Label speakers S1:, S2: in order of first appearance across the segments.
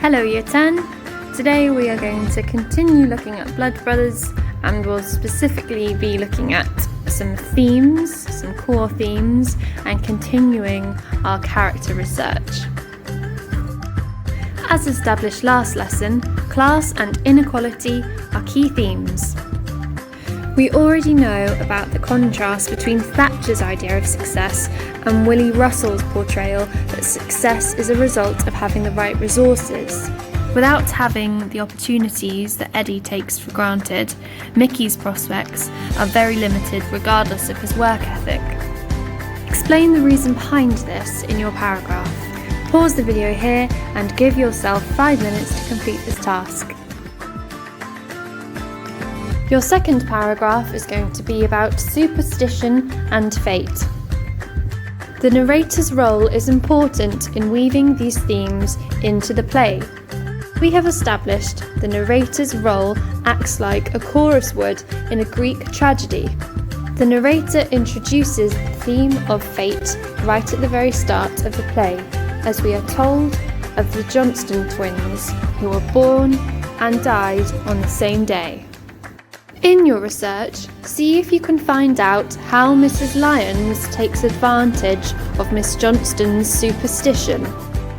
S1: Hello Year 10! Today we are going to continue looking at blood brothers, and we'll specifically be looking at some themes, some core themes, and continuing our character research. As established last lesson, class and inequality are key themes. We already know about the contrast between Thatcher's idea of success and Willie Russell's portrayal that success is a result of having the right resources. Without having the opportunities that Eddie takes for granted, Mickey's prospects are very limited regardless of his work ethic. Explain the reason behind this in your paragraph. Pause the video here and give yourself 5 minutes to complete this task. Your second paragraph is going to be about superstition and fate. The narrator's role is important in weaving these themes into the play. We have established the narrator's role acts like a chorus would in a Greek tragedy. The narrator introduces the theme of fate right at the very start of the play, as we are told of the Johnston twins who were born and died on the same day. In your research, see if you can find out how Mrs. Lyons takes advantage of Miss Johnston's superstition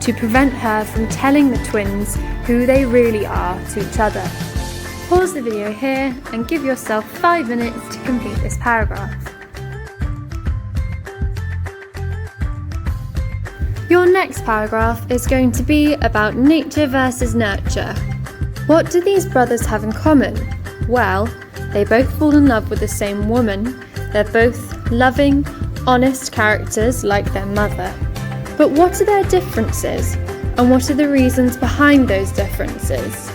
S1: to prevent her from telling the twins who they really are to each other. Pause the video here and give yourself 5 minutes to complete this paragraph. Your next paragraph is going to be about nature versus nurture. What do these brothers have in common? Well, they both fall in love with the same woman. They're both loving, honest characters like their mother. But what are their differences? And what are the reasons behind those differences?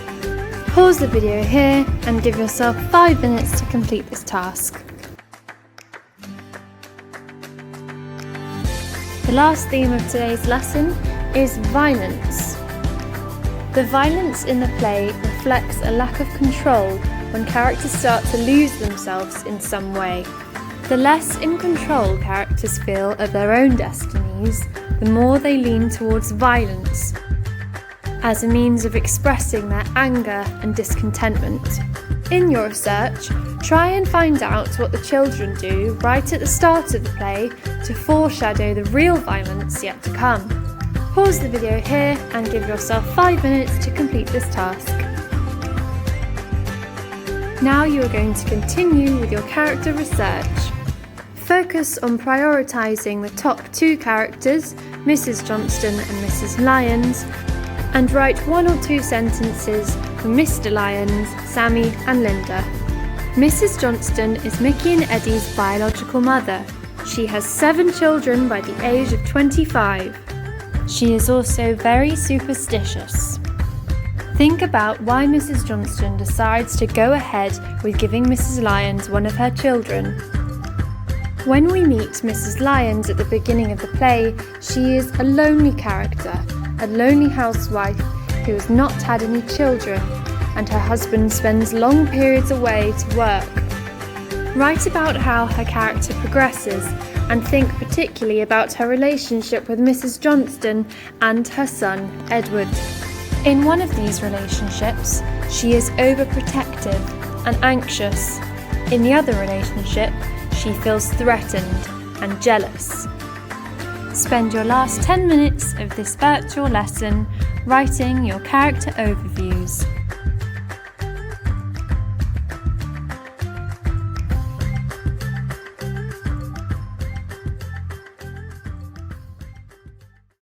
S1: Pause the video here and give yourself 5 minutes to complete this task. The last theme of today's lesson is violence. The violence in the play reflects a lack of control when characters start to lose themselves in some way. The less in control characters feel of their own destinies, the more they lean towards violence as a means of expressing their anger and discontentment. In your research, try and find out what the children do right at the start of the play to foreshadow the real violence yet to come. Pause the video here and give yourself 5 minutes to complete this task. Now you are going to continue with your character research. Focus on prioritising the top 2 characters, Mrs. Johnston and Mrs. Lyons, and write 1 or 2 sentences for Mr. Lyons, Sammy and Linda. Mrs. Johnston is Mickey and Eddie's biological mother. She has 7 children by the age of 25. She is also very superstitious. Think about why Mrs. Johnston decides to go ahead with giving Mrs. Lyons one of her children. When we meet Mrs. Lyons at the beginning of the play, she is a lonely character, a lonely housewife who has not had any children, and her husband spends long periods away to work. Write about how her character progresses and think particularly about her relationship with Mrs. Johnston and her son, Edward. In one of these relationships, she is overprotective and anxious. In the other relationship, she feels threatened and jealous. Spend your last 10 minutes of this virtual lesson writing your character overviews.